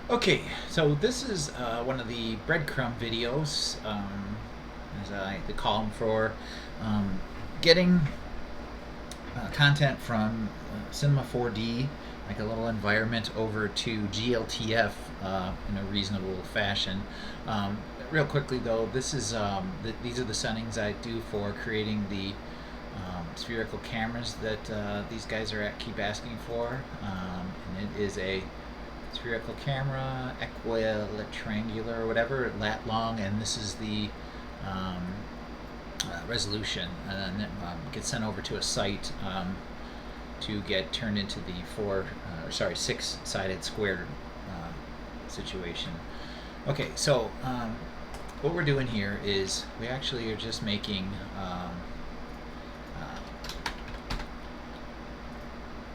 Okay, so this is one of the breadcrumb videos, as I like to call them, for um, getting content from Cinema 4D, like a little environment, over to GLTF in a reasonable fashion. Real quickly though, these are the settings I do for creating the spherical cameras that these guys keep asking for, and it is a spherical camera, equilaterangular, or whatever, lat long, and this is the um, resolution, and then gets sent over to a site to get turned into the six-sided square situation. Okay, so what we're doing here is we actually are just making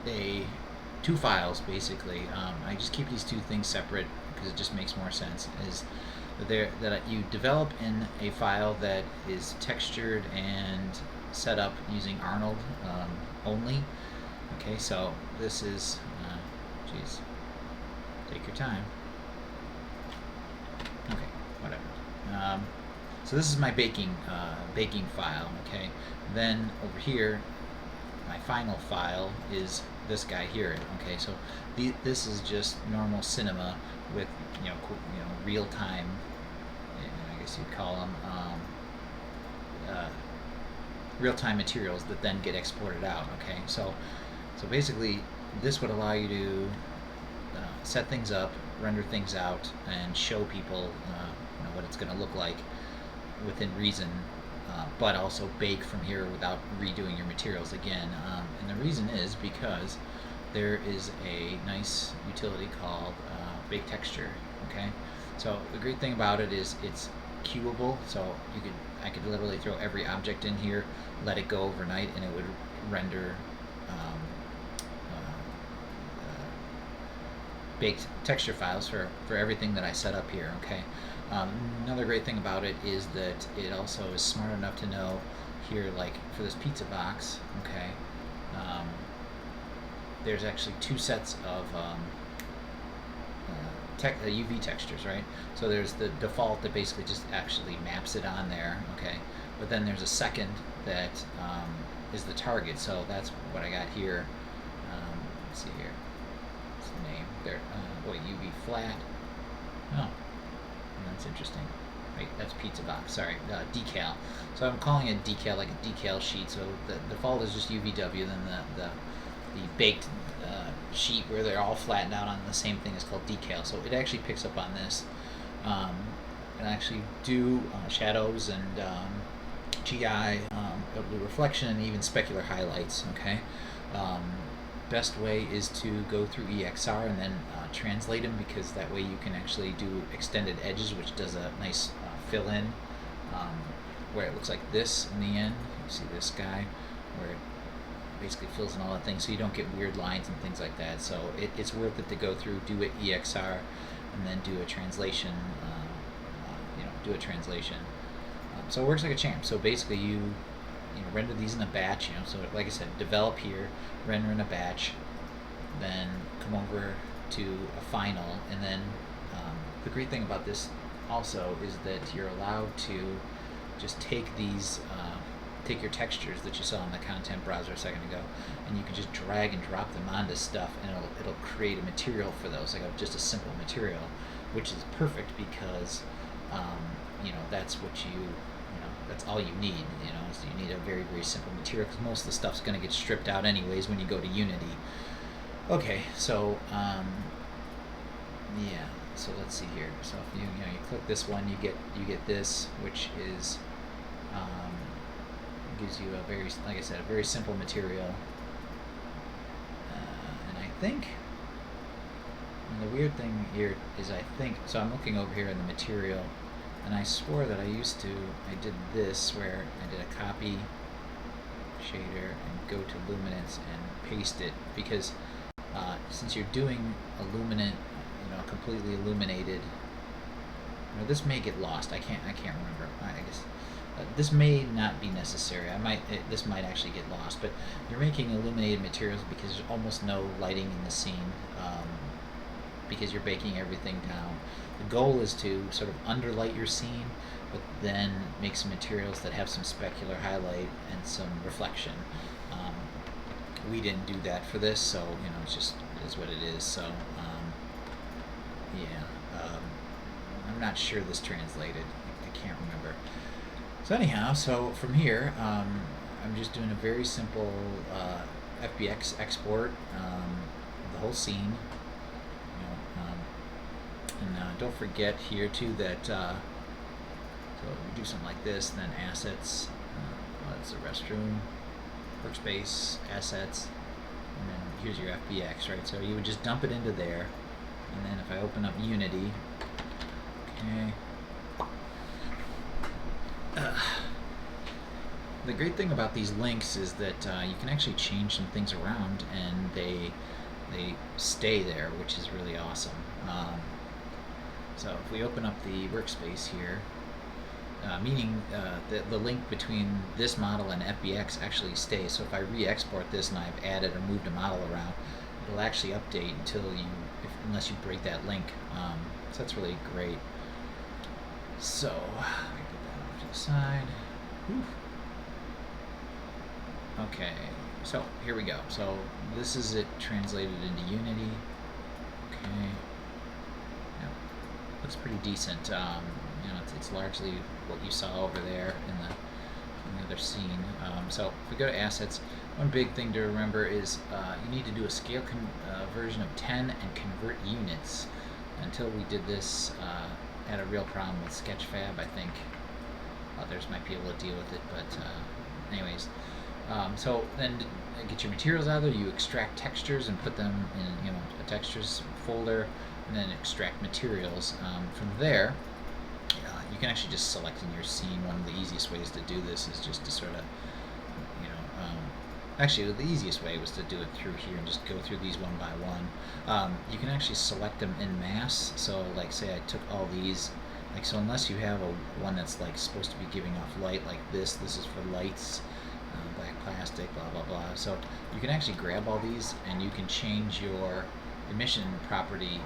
a two files basically. I just keep these two things separate because it just makes more sense. Is that you develop in a file that is textured and set up using Arnold only. Okay, so this is, geez, take your time. Okay, whatever. So this is my baking file. Okay, then over here my final file is this guy here. Okay, so this is just normal cinema with real time. I guess you'd call them uh, real time materials that then get exported out. Okay, so basically this would allow you to set things up, render things out, and show people what it's going to look like within reason, but also bake from here without redoing your materials again. And the reason is because there is a nice utility called bake texture. Okay, so the great thing about it is it's queuable. So I could literally throw every object in here, let it go overnight, and it would render baked texture files for everything that I set up here. Okay. Another great thing about it is that it also is smart enough to know here, like for this pizza box. Okay. There's actually two sets of UV textures, right? So there's the default that basically just actually maps it on there. Okay. But then there's a second that is the target. So that's what I got here. Let's see here. What's the name? There. UV flat. Oh, that's interesting. Wait, that's pizza box. Sorry, decal. So I'm calling it decal, like a decal sheet. So the default is just UVW. Then the baked sheet where they're all flattened out on the same thing is called decal. So it actually picks up on this, and actually do shadows and GI, blue reflection, and even specular highlights. Okay. Best way is to go through EXR and then translate them, because that way you can actually do extended edges, which does a nice fill in, where it looks like this in the end. You see this guy where it basically fills in all the things, so you don't get weird lines and things like that. So it's worth it to go through, do it EXR, and then do a translation. Do a translation. So it works like a champ. So basically you render these in a batch. So like I said, develop here, render in a batch, then come over to a final, and then the great thing about this also is that you're allowed to just take take your textures that you saw in the content browser a second ago, and you can just drag and drop them onto stuff, and it'll create a material for those, like just a simple material, which is perfect because that's what that's all you need. So you need a very, very simple material, because most of the stuff's going to get stripped out anyways when you go to Unity. Okay, so yeah, so let's see here. So if you click this one, you get this, which is gives you a very, like I said, a very simple material. And I think, and the weird thing here is, so I'm looking over here in the material, and I swore that I did this, where I did a copy shader and go to luminance and paste it, because since you're doing illuminant, completely illuminated, this may get lost. I can't remember. I guess this may not be necessary. This might actually get lost, but you're making illuminated materials because there's almost no lighting in the scene. because you're baking everything down. The goal is to sort of underlight your scene, but then make some materials that have some specular highlight and some reflection. We didn't do that for this, so it's just it is what it is. So yeah, I'm not sure this translated. I can't remember. So anyhow, so from here, I'm just doing a very simple FBX export of the whole scene. And don't forget here too that so we do something like this, then assets. That's the restroom, workspace, assets, and then here's your FBX, right? So you would just dump it into there, and then if I open up Unity, okay. The great thing about these links is that you can actually change some things around, and they stay there, which is really awesome. So if we open up the workspace here, meaning the link between this model and FBX actually stays. So if I re-export this and I've added or moved a model around, it'll actually update unless you break that link. So that's really great. So let me put that off to the side. Whew. Okay, so here we go. So this is it translated into Unity. Okay. Looks pretty decent. It's largely what you saw over there in the other scene. So if we go to assets, one big thing to remember is you need to do a scale conversion of 10 and convert units. Until we did this, had a real problem with Sketchfab, I think. Others might be able to deal with it, but anyways. So then get your materials out of there, you extract textures and put them in a textures folder, and then extract materials. From there, you can actually just select in your scene. One of the easiest ways to do this is just to sort of, actually the easiest way was to do it through here and just go through these one by one. You can actually select them in mass. So like say I took all these, so unless you have one that's like supposed to be giving off light like this is for lights, black plastic, blah blah blah. So you can actually grab all these and you can change your emission property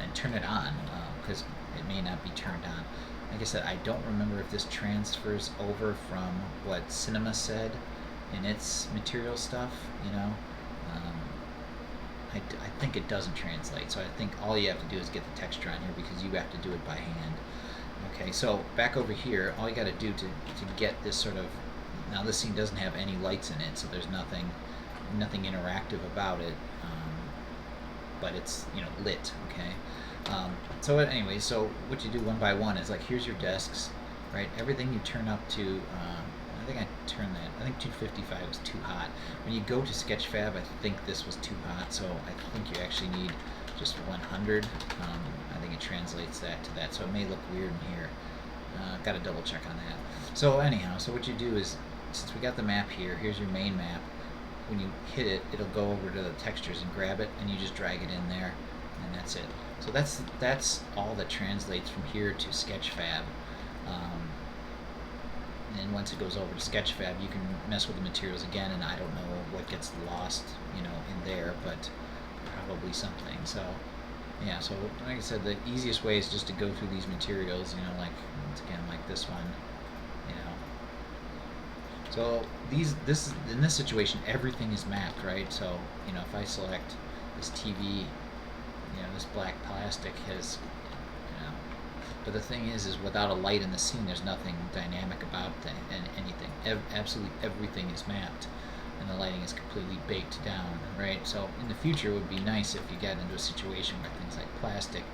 and turn it on, because it may not be turned on. Like I said, I don't remember if this transfers over from what Cinema said in its material stuff. I think it doesn't translate, so I think all you have to do is get the texture on here because you have to do it by hand. Okay, so back over here, all you got to do to get this sort of, now this scene doesn't have any lights in it, so there's nothing interactive about it, but it's lit. Okay, so anyway, so what you do one by one is here's your desks, right? Everything you turn up to, I think I turned that, I think 255 was too hot. When you go to Sketchfab, I think this was too hot, so I think you actually need just 100. I think it translates that to that, so it may look weird in here. Got to double check on that. So anyhow, so what you do is, since we got the map here, here's your main map. When you hit it, it'll go over to the textures and grab it, and you just drag it in there, and that's it. So that's all that translates from here to Sketchfab. And once it goes over to Sketchfab, you can mess with the materials again, and I don't know what gets lost, in there, but probably something. So yeah, so like I said, the easiest way is just to go through these materials, once again, like this one, So in this situation, everything is mapped, right? So if I select this TV, this black plastic has, but the thing is without a light in the scene, there's nothing dynamic about anything. Absolutely everything is mapped, and the lighting is completely baked down, right? So in the future, it would be nice if you got into a situation where things like plastic,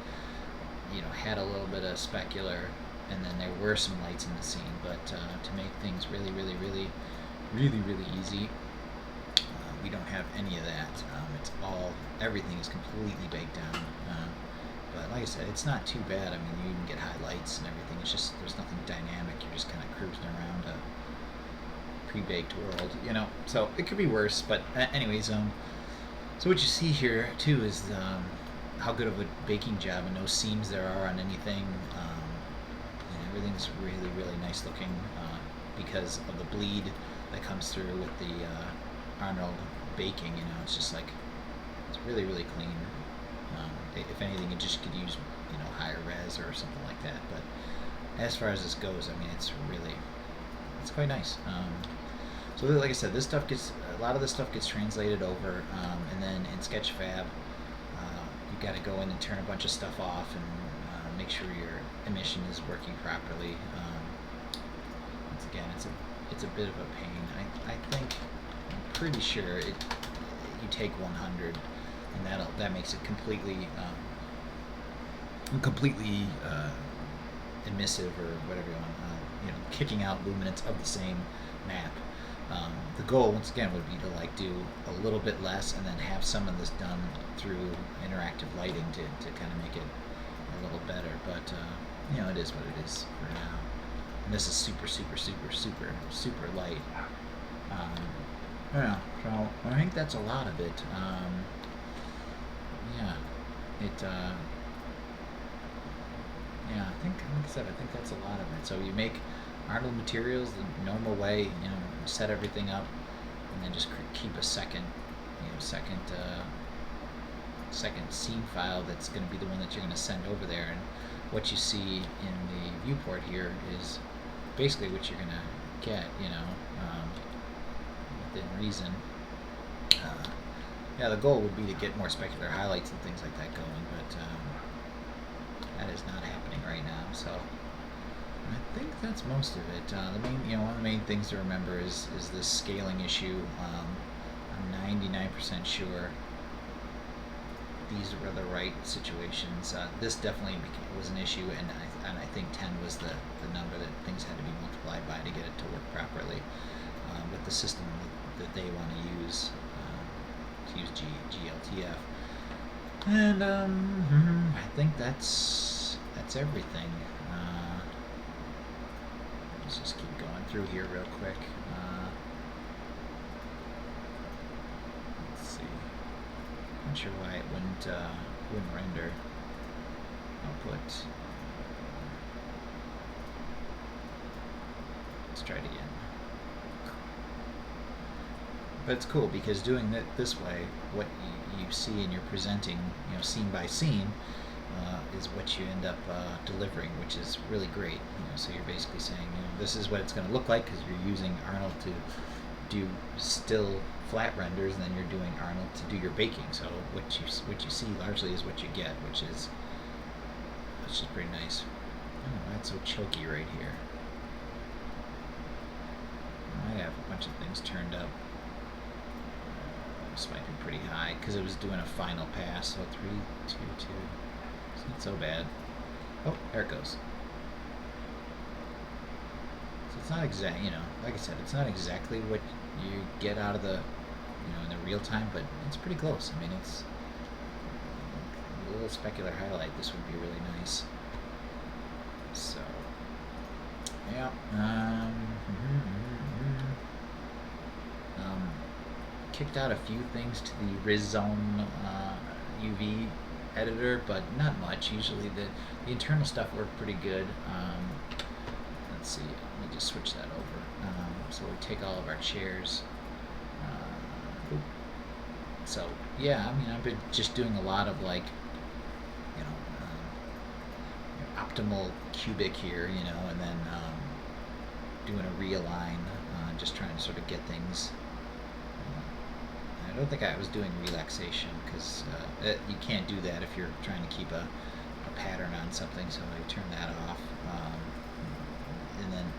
had a little bit of specular, and then there were some lights in the scene. But to make things really, really, really, really, really easy, we don't have any of that. Everything is completely baked down. But like I said, it's not too bad. I mean, you even get highlights and everything. It's just there's nothing dynamic. You're just kind of cruising around a pre-baked world, So it could be worse. But anyways, so what you see here too is how good of a baking job and no seams there are on anything. Everything's really, really nice looking because of the bleed that comes through with the Arnold baking. It's just it's really, really clean. If anything, it just could use, you know, higher res or something like that. But as far as this goes, I mean, it's quite nice. So like I said, this stuff gets, a lot of this stuff gets translated over, and then in Sketchfab, you've got to go in and turn a bunch of stuff off and make sure your emission is working properly. Once again, it's a bit of a pain. I'm pretty sure you take 100, and that makes it completely emissive, or whatever you want, you know, kicking out luminance of the same map. The goal, once again, would be to like do a little bit less and then have some of this done through interactive lighting to kind of make it a little better. But you know, it is what it is for now. And this is super light. Yeah, so I think that's a lot of it. Yeah, yeah, I think, like I said, I think that's a lot of it. So you make Arnold materials the normal way, you know, set everything up, and then just keep a second scene file that's going to be the one that you're going to send over there. And what you see in the viewport here is basically what you're going to get, you know, within reason. Yeah, the goal would be to get more specular highlights and things like that going, but that is not happening right now. So I think that's most of it. The main, you know, one of the main things to remember is this scaling issue. I'm 99% sure these were the right situations. This definitely was an issue, and I think 10 was the number that things had to be multiplied by to get it to work properly with the system that they want to use GLTF. And I think that's everything. Let's just keep going through here real quick. Let's see. Not sure why it wouldn't render. I'll put. Let's try it again. But it's cool because doing it this way, what you see and you're presenting, you know, scene by scene, is what you end up delivering, which is really great. You know, so you're basically saying, you know, this is what it's going to look like because you're using Arnold to do still flat renders, and then you're doing Arnold to do your baking. So what you see largely is what you get, which is pretty nice. Oh, that's so choky right here. I have a bunch of things turned up. This might be pretty high because it was doing a final pass. So 3, 2, 2. It's not so bad. Oh, there it goes. So it's not exact, you know, like I said, it's not exactly what you get out of the, you know, in the real time, but it's pretty close. I mean, it's a little specular highlight. This would be really nice. So, yeah. Kicked out a few things to the RizZone UV editor, but not much. Usually the internal stuff worked pretty good. Let's see, let me just switch that over. So we take all of our chairs. So yeah, I mean, I've been just doing a lot of like, you know, optimal cubic here, you know, and then doing a realign, just trying to sort of get things. I don't think I was doing relaxation because you can't do that if you're trying to keep a pattern on something, so I turn that off. And then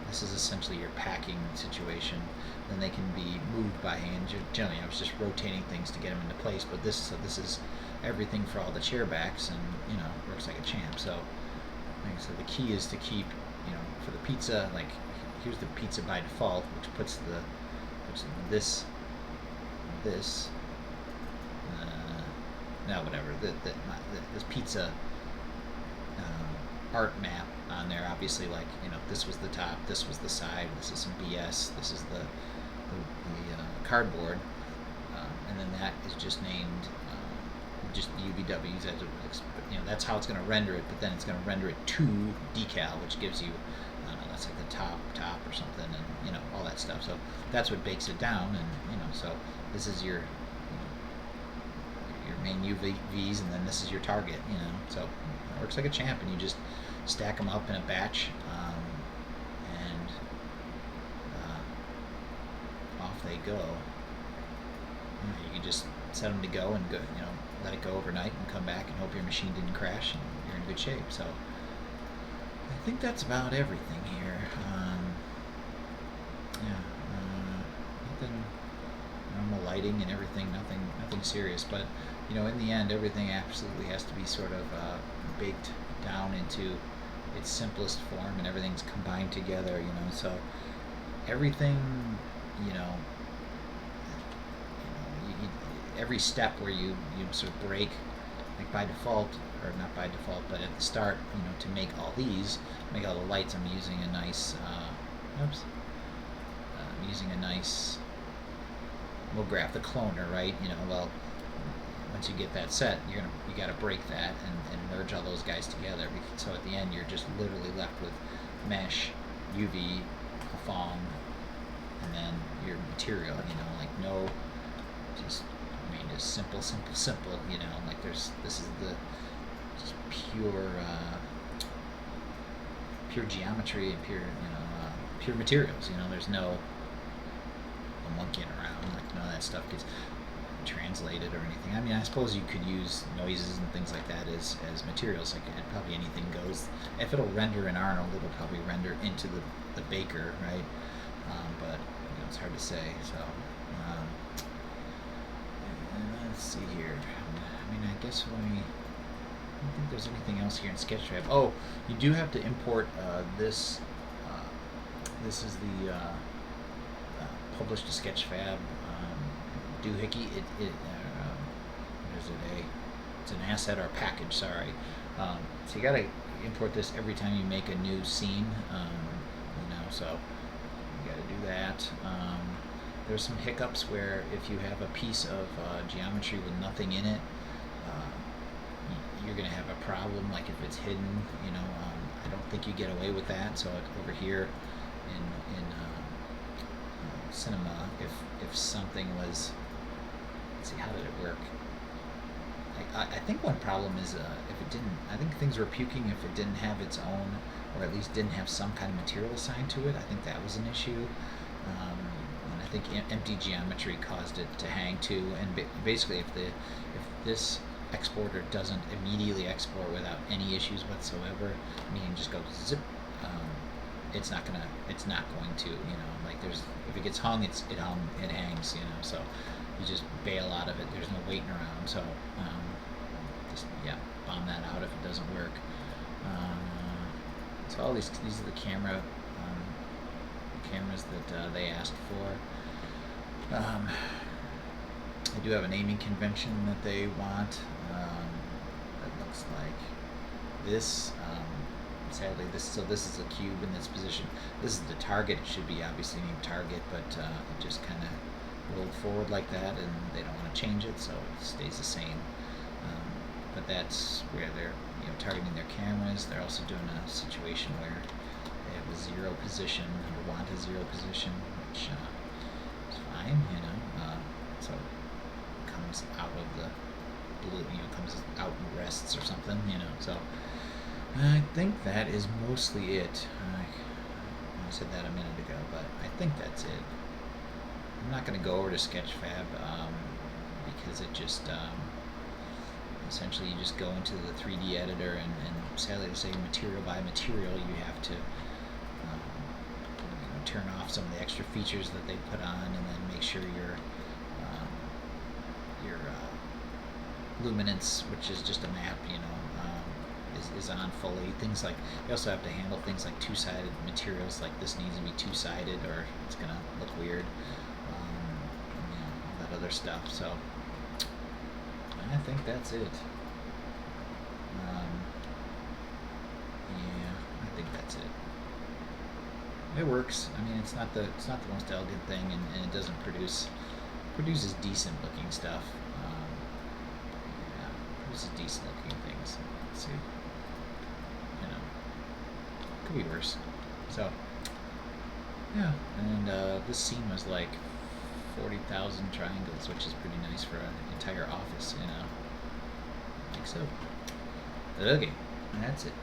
this is essentially your packing situation. Then they can be moved by hand. Generally, I was just rotating things to get them into place, but this is everything for all the chair backs, and you know, works like a champ. So, like I said, the key is to keep, you know, for the pizza, like here's the pizza by default, which puts this no, whatever, this pizza art map on there. Obviously, like, you know, this was the top, this was the side, this is some BS, this is the cardboard, and then that is just named just the UVWs as you know, that's how it's going to render it, but then it's going to render it to decal, which gives you, I don't know, that's like the top or something, and you know, all that stuff. So that's what bakes it down, and you know, so this is your your main UVs, and then this is your target. So it works like a champ, and you just stack them up in a batch, and off they go. You can just set them to go and go, let it go overnight and come back and hope your machine didn't crash, and you're in good shape. So I think that's about everything here. Nothing, normal lighting and everything, nothing serious. But in the end, everything absolutely has to be sort of baked down into its simplest form, and everything's combined together. So everything, every step where you sort of break, like by default, or not by default, but at the start, to make all the lights, I'm using a nice, I'm using a nice, we'll graph the cloner, right? Well, once you get that set, you got to break that and merge all those guys together. So at the end, you're just literally left with mesh, UV, a foam, and then your material. Just simple. Like this is the just pure geometry and pure materials. There's no monkeying around. Like none of that stuff gets translated or anything. I suppose you could use noises and things like that as materials. Like probably anything goes. If it'll render in Arnold, it'll probably render into the baker, right? But it's hard to say. So let's see here. I guess I don't think there's anything else here in Sketchfab. Oh, you do have to import this. This is the published to Sketchfab doohickey. It's an asset or a package. Sorry. So you gotta import this every time you make a new scene. So you gotta do that. There's some hiccups where if you have a piece of geometry with nothing in it, you're going to have a problem. Like if it's hidden, I don't think you get away with that. So over here in Cinema, if something was, let's see, how did it work? I think one problem is if it didn't. I think things were puking if it didn't have its own, or at least didn't have some kind of material assigned to it. I think that was an issue. I think empty geometry caused it to hang too, and basically if this exporter doesn't immediately export without any issues whatsoever, meaning just go zip, it's not going to, like if it gets hung, it hangs, so you just bail out of it. There's no waiting around. So bomb that out if it doesn't work. So all these are the cameras that they asked for. I do have a naming convention that they want. That looks like this. Sadly, this is a cube in this position. This is the target. It should be obviously named target, but it just kind of rolled forward like that, and they don't want to change it, so it stays the same. But that's where they're targeting their cameras. They're also doing a situation where they have a zero position, or want a zero position, which is fine, so it comes out of the blue, comes out and rests or something, so I think that is mostly it. I said that a minute ago, but I think that's it. I'm not going to go over to Sketchfab because it just essentially you just go into the 3D editor and sadly to say material by material you have to turn off some of the extra features that they put on, and then make sure your luminance, which is just a map, is on fully. Things like, you also have to handle things like two-sided materials, like this needs to be two-sided or it's gonna look weird, all that other stuff. So I think that's it. I think that's it. It works. It's not the most elegant thing, and it doesn't produces decent looking stuff. Produces decent looking things. Let's see. Could be worse. So yeah, and this scene was like 40,000 triangles, which is pretty nice for an entire office, you know. Like so. Okay, and that's it.